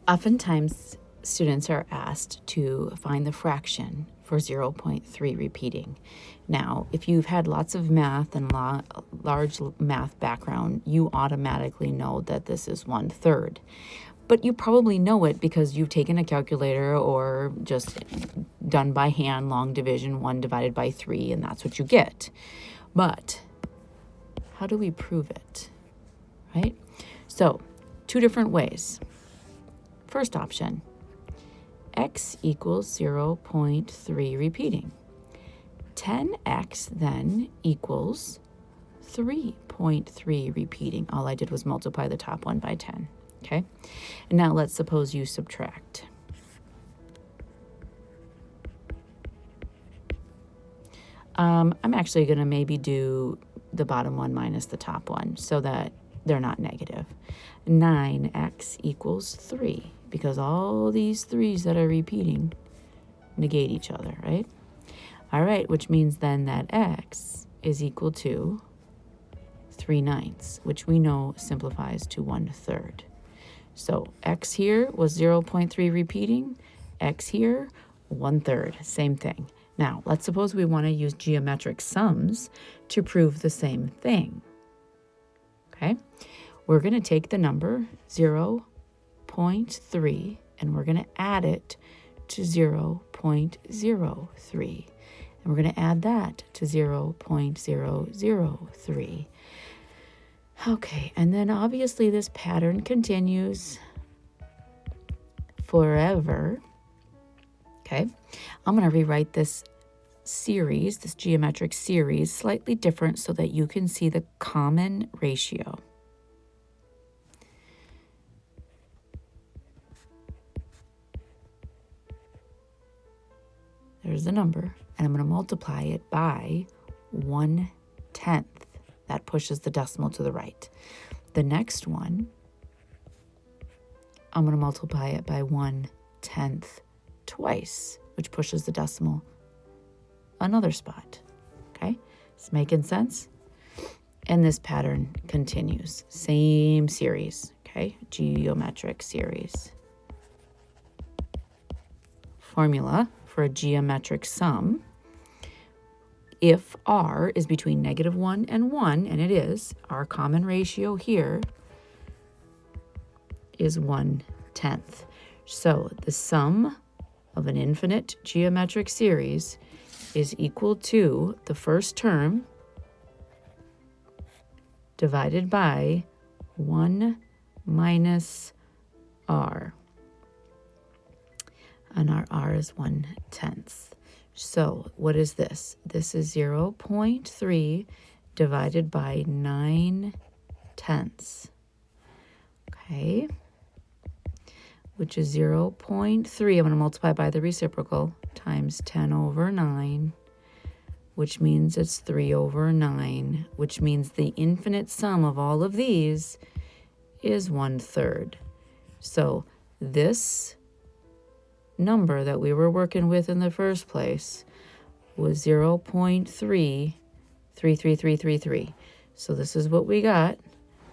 Oftentimes, students are asked to find the fraction for 0.3 repeating. Now, if you've had lots of math and large math background, you automatically know that this is 1/3. But you probably know it because you've taken a calculator or just done by hand long division, 1 divided by 3, and that's what you get. But how do we prove it, right? So, 2 different ways. First option, x equals 0.3 repeating. 10x then equals 3.3 repeating. All I did was multiply the top one by 10, okay? And now let's suppose you subtract. I'm actually going to maybe do the bottom one minus the top one so that they're not negative. 9x equals 3, because all these 3's that are repeating negate each other, right? All right, which means then that x is equal to 3/9, which we know simplifies to 1/3. So x here was 0.3 repeating, x here 1/3, same thing. Now, let's suppose we want to use geometric sums to prove the same thing. Okay, we're going to take the number 0.3 and we're going to add it to 0.03. And we're going to add that to 0.003. Okay, and then obviously this pattern continues forever. Okay, I'm going to rewrite this series, this geometric series, slightly different so that you can see the common ratio. There's the number, and I'm going to multiply it by 1/10. That pushes the decimal to the right. The next one, I'm going to multiply it by 1/10 twice, which pushes the decimal another spot. Okay, it's making sense? And this pattern continues. Same series, okay? Geometric series. Formula for a geometric sum. If r is between -1 and 1, and it is, our common ratio here is 1/10. So the sum of an infinite geometric series is equal to the first term divided by 1 minus r. And our r is 1/10. So what is this? This is 0.3 divided by 9/10. Okay, which is 0.3. I'm going to multiply by the reciprocal times 10/9, which means it's 3/9, which means the infinite sum of all of these is 1/3. So this number that we were working with in the first place was 0.33333. So this is what we got.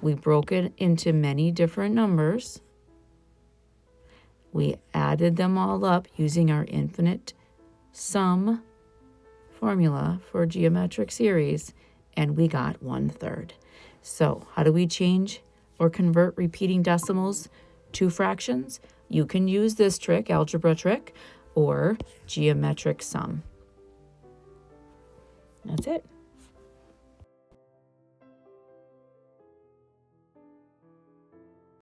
We broke it into many different numbers. We added them all up using our infinite sum formula for a geometric series, and we got 1/3. So how do we change or convert repeating decimals to fractions? You can use this trick, algebra trick, or geometric sum. That's it.